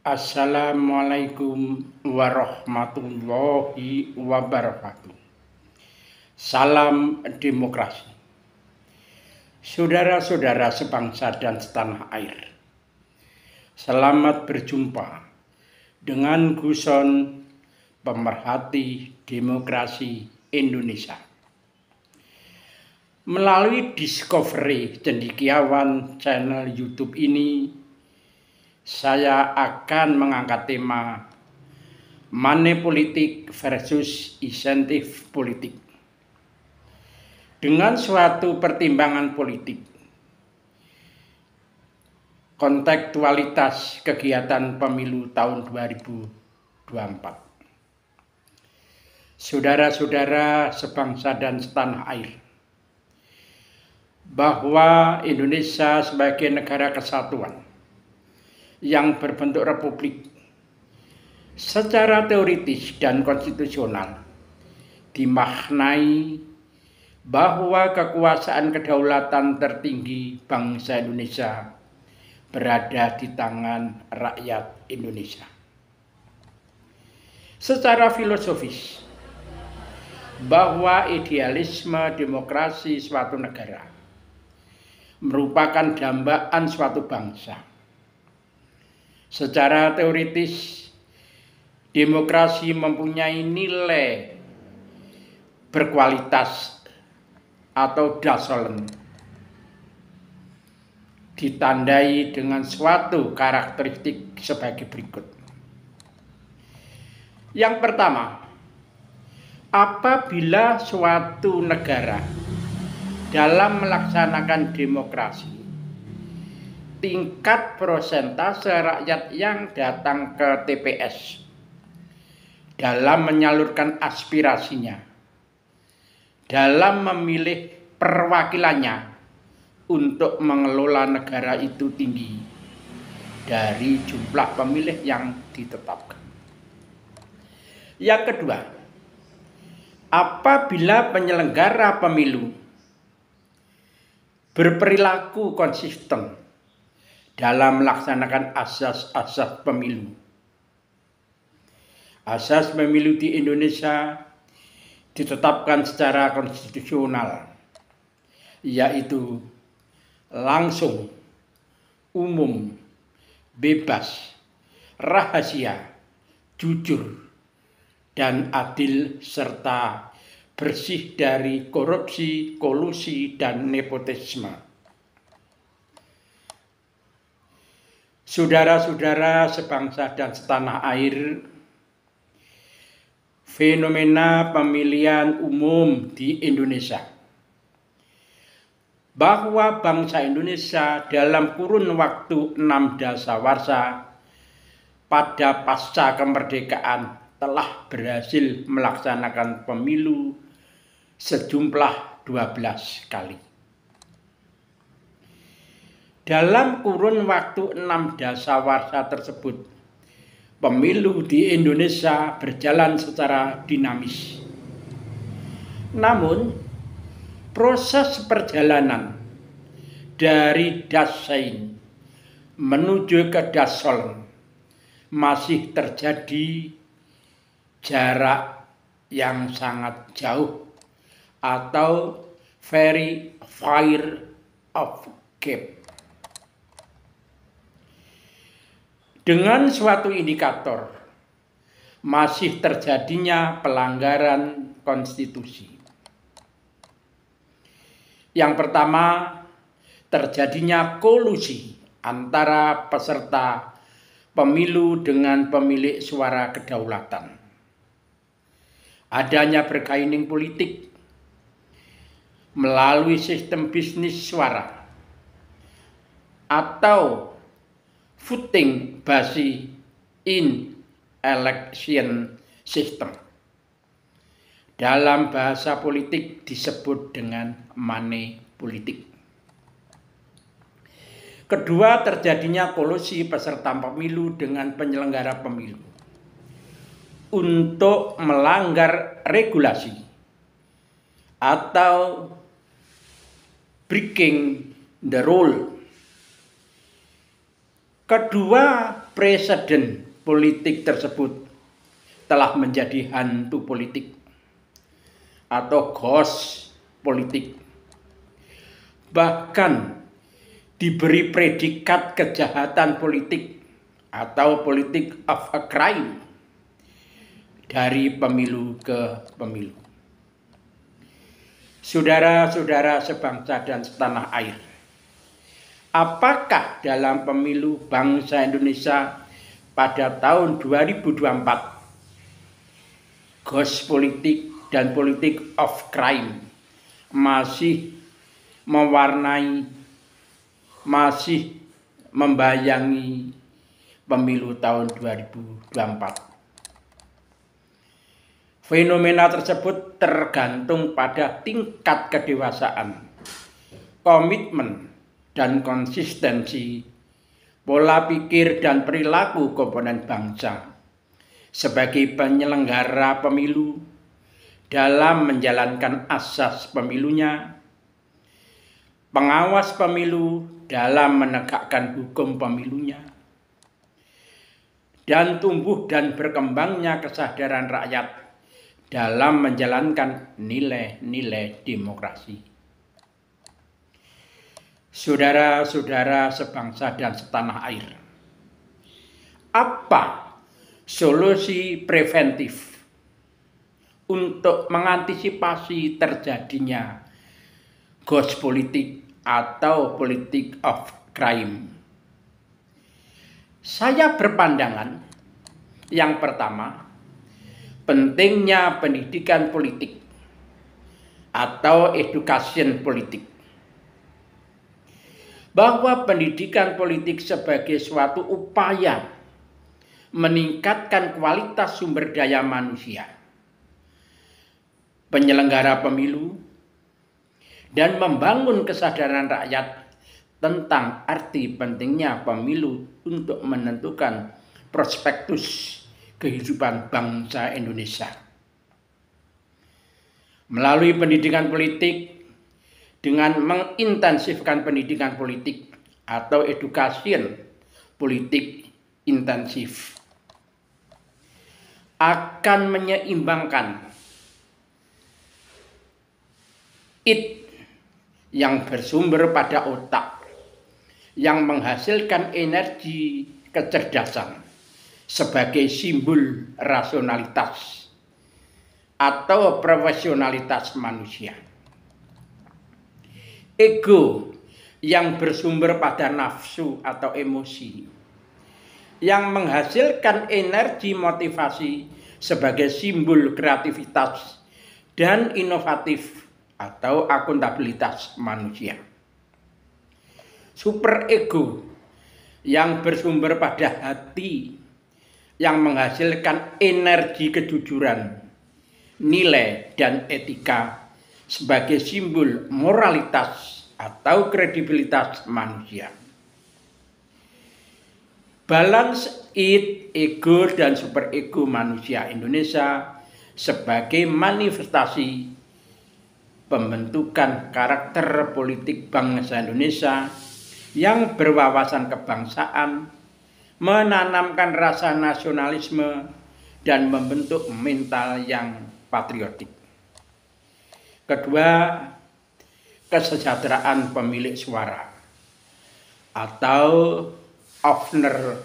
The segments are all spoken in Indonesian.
Assalamualaikum warahmatullahi wabarakatuh. Salam demokrasi. Saudara-saudara sebangsa dan setanah air, selamat berjumpa dengan Guson, pemerhati demokrasi Indonesia. Melalui Discovery Cendekiawan channel YouTube ini, saya akan mengangkat tema money politik versus insentif politik dengan suatu pertimbangan politik, kontekstualitas kegiatan pemilu tahun 2024. Saudara-saudara sebangsa dan setanah air, bahwa Indonesia sebagai negara kesatuan yang berbentuk republik secara teoritis dan konstitusional dimaknai bahwa kekuasaan kedaulatan tertinggi bangsa Indonesia berada di tangan rakyat Indonesia. Secara filosofis, bahwa idealisme demokrasi suatu negara merupakan dambaan suatu bangsa. Secara teoritis, demokrasi mempunyai nilai berkualitas atau dasolen, ditandai dengan suatu karakteristik sebagai berikut. Yang pertama, apabila suatu negara dalam melaksanakan demokrasi, tingkat persentase rakyat yang datang ke TPS dalam menyalurkan aspirasinya, dalam memilih perwakilannya untuk mengelola negara itu tinggi dari jumlah pemilih yang ditetapkan. Yang kedua, apabila penyelenggara pemilu berperilaku konsisten dalam melaksanakan asas-asas pemilu. Asas pemilu di Indonesia ditetapkan secara konstitusional, yaitu langsung, umum, bebas, rahasia, jujur, dan adil, serta bersih dari korupsi, kolusi, dan nepotisme. Saudara-saudara sebangsa dan setanah air, fenomena pemilihan umum di Indonesia, bahwa bangsa Indonesia dalam kurun waktu 6 dasawarsa pada pasca kemerdekaan telah berhasil melaksanakan pemilu sejumlah 12 kali. Dalam kurun waktu 6 dasawarsa tersebut, pemilu di Indonesia berjalan secara dinamis. Namun, proses perjalanan dari Dasein menuju ke Dasolen masih terjadi jarak yang sangat jauh atau very far off gap. Dengan suatu indikator masih terjadinya pelanggaran konstitusi. Yang pertama, terjadinya kolusi antara peserta pemilu dengan pemilik suara kedaulatan. Adanya bergaining politik melalui sistem bisnis suara atau voting based in election system. Dalam bahasa politik disebut dengan money politik. Kedua, terjadinya kolusi peserta pemilu dengan penyelenggara pemilu untuk melanggar regulasi atau breaking the rule. Kedua presiden politik tersebut telah menjadi hantu politik atau ghost politik, bahkan diberi predikat kejahatan politik atau politik of a crime dari pemilu ke pemilu. Saudara-saudara sebangsa dan setanah air, apakah dalam pemilu bangsa Indonesia pada tahun 2024 ghost politik dan politik of crime masih mewarnai, masih membayangi pemilu tahun 2024? Fenomena tersebut tergantung pada tingkat kedewasaan, komitmen, dan konsistensi pola pikir dan perilaku komponen bangsa sebagai penyelenggara pemilu dalam menjalankan asas pemilunya, pengawas pemilu dalam menegakkan hukum pemilunya, dan tumbuh dan berkembangnya kesadaran rakyat dalam menjalankan nilai-nilai demokrasi. Saudara-saudara sebangsa dan setanah air, apa solusi preventif untuk mengantisipasi terjadinya ghost politik atau politik of crime? Saya berpandangan yang pertama, pentingnya pendidikan politik atau education politik, bahwa pendidikan politik sebagai suatu upaya meningkatkan kualitas sumber daya manusia penyelenggara pemilu dan membangun kesadaran rakyat tentang arti pentingnya pemilu untuk menentukan prospektus kehidupan bangsa Indonesia. Melalui pendidikan politik, dengan mengintensifkan pendidikan politik atau education politik intensif, akan menyeimbangkan yang bersumber pada otak, yang menghasilkan energi kecerdasan sebagai simbol rasionalitas atau profesionalitas manusia. Ego yang bersumber pada nafsu atau emosi, yang menghasilkan energi motivasi sebagai simbol kreativitas dan inovatif atau akuntabilitas manusia. Superego yang bersumber pada hati, yang menghasilkan energi kejujuran, nilai, dan etika sebagai simbol moralitas atau kredibilitas manusia. Balance ego dan superego manusia Indonesia sebagai manifestasi pembentukan karakter politik bangsa Indonesia yang berwawasan kebangsaan, menanamkan rasa nasionalisme, dan membentuk mental yang patriotik. Kedua, kesejahteraan pemilik suara atau owner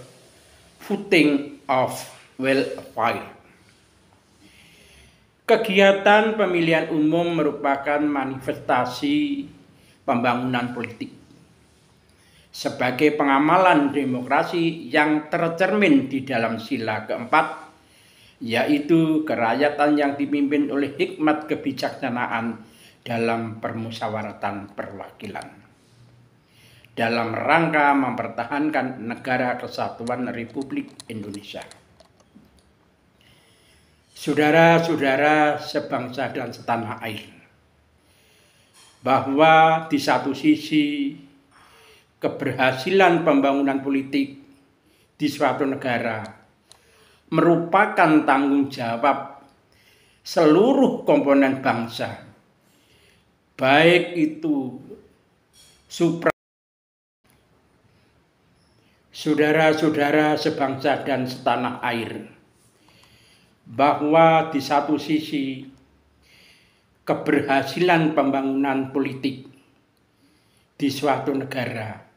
footing of welfare. Kegiatan pemilihan umum merupakan manifestasi pembangunan politik sebagai pengamalan demokrasi yang tercermin di dalam sila keempat, yaitu kerakyatan yang dipimpin oleh hikmat kebijaksanaan dalam permusyawaratan perwakilan, dalam rangka mempertahankan negara kesatuan Republik Indonesia. Saudara-saudara sebangsa dan setanah air, bahwa di satu sisi keberhasilan pembangunan politik di suatu negara merupakan tanggung jawab seluruh komponen bangsa, baik itu Saudara-saudara sebangsa dan setanah air, bahwa di satu sisi keberhasilan pembangunan politik di suatu negara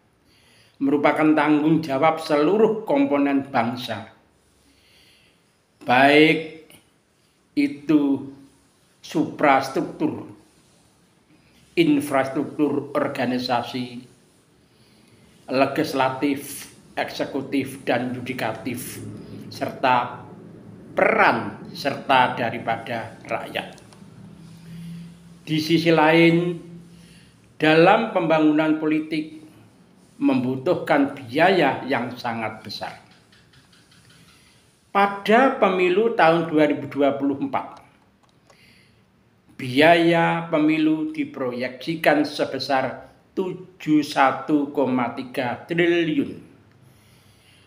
merupakan tanggung jawab seluruh komponen bangsa, baik itu suprastruktur, infrastruktur organisasi, legislatif, eksekutif, dan yudikatif, serta peran serta daripada rakyat. Di sisi lain, dalam pembangunan politik membutuhkan biaya yang sangat besar. Pada pemilu tahun 2024, biaya pemilu diproyeksikan sebesar 71,3 triliun.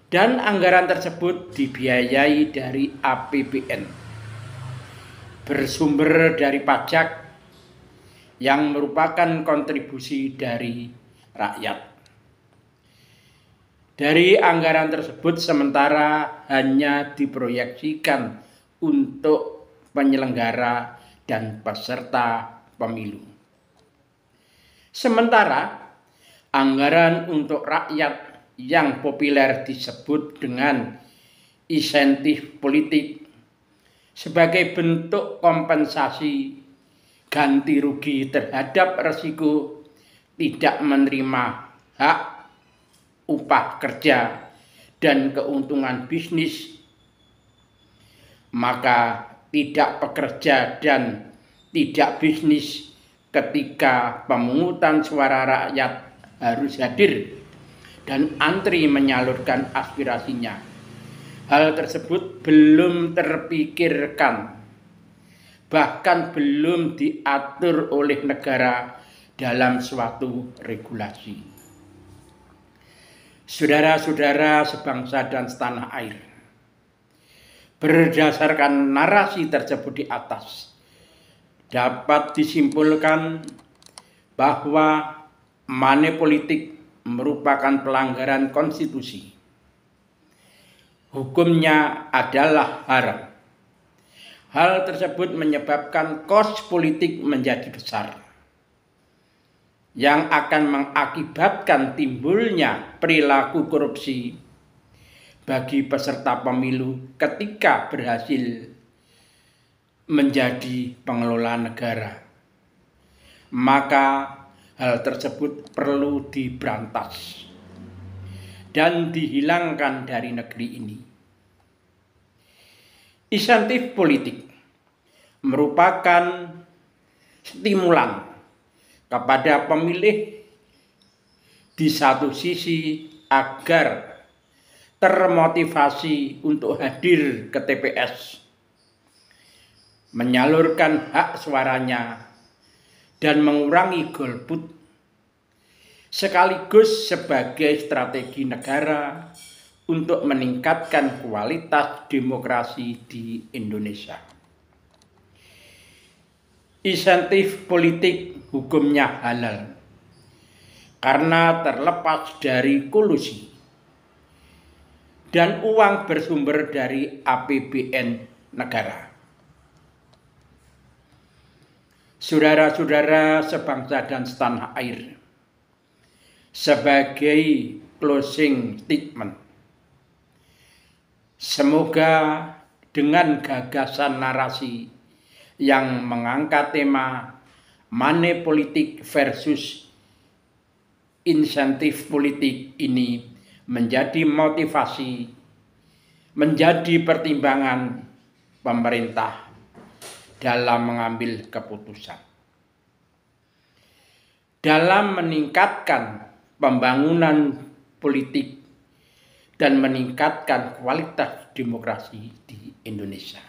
Dan anggaran tersebut dibiayai dari APBN, bersumber dari pajak yang merupakan kontribusi dari rakyat. Dari anggaran tersebut sementara hanya diproyeksikan untuk penyelenggara dan peserta pemilu. Sementara anggaran untuk rakyat yang populer disebut dengan insentif politik sebagai bentuk kompensasi ganti rugi terhadap resiko tidak menerima hak upah kerja dan keuntungan bisnis, maka tidak pekerja dan tidak bisnis ketika pemungutan suara rakyat harus hadir dan antri menyalurkan aspirasinya. Hal tersebut belum terpikirkan, bahkan belum diatur oleh negara dalam suatu regulasi. Saudara-saudara sebangsa dan setanah air, berdasarkan narasi tersebut di atas, dapat disimpulkan bahwa money politik merupakan pelanggaran konstitusi. Hukumnya adalah haram. Hal tersebut menyebabkan kos politik menjadi besar, yang akan mengakibatkan timbulnya perilaku korupsi bagi peserta pemilu ketika berhasil menjadi pengelola negara. Maka hal tersebut perlu diberantas dan dihilangkan dari negeri ini. Insentif politik merupakan stimulan kepada pemilih di satu sisi agar termotivasi untuk hadir ke TPS, menyalurkan hak suaranya, dan mengurangi golput, sekaligus sebagai strategi negara untuk meningkatkan kualitas demokrasi di Indonesia. Insentif politik hukumnya halal karena terlepas dari kolusi dan uang bersumber dari APBN negara. Saudara-saudara sebangsa dan setanah air, sebagai closing statement, semoga dengan gagasan narasi yang mengangkat tema money politik versus insentif politik ini menjadi motivasi, menjadi pertimbangan pemerintah dalam mengambil keputusan, dalam meningkatkan pembangunan politik dan meningkatkan kualitas demokrasi di Indonesia.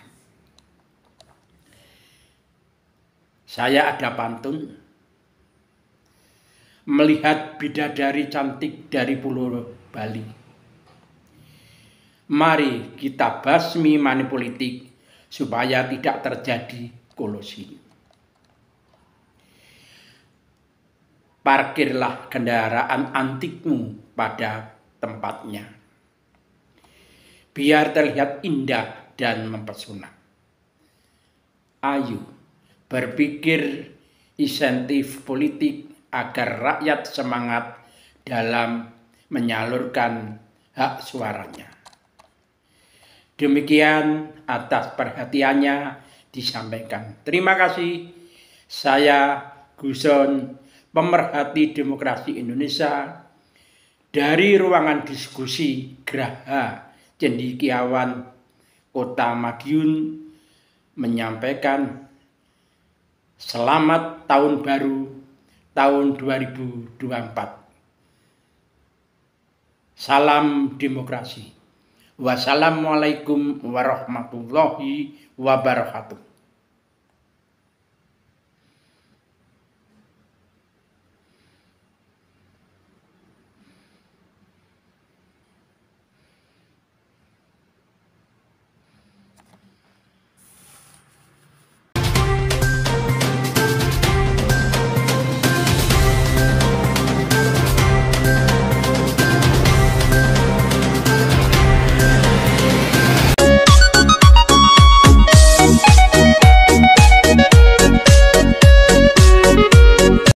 Saya ada pantun, melihat bidadari cantik dari Pulau Bali. Mari kita basmi money politik supaya tidak terjadi kolusi. Parkirlah kendaraan antikmu pada tempatnya. Biar terlihat indah dan mempesona. Ayo berpikir insentif politik agar rakyat semangat dalam menyalurkan hak suaranya. Demikian atas perhatiannya disampaikan. Terima kasih. Saya Guson, pemerhati demokrasi Indonesia, dari ruangan diskusi Graha Cendekiawan, Kota Madiun, menyampaikan selamat tahun baru tahun 2024. Salam demokrasi. Wassalamualaikum warahmatullahi wabarakatuh.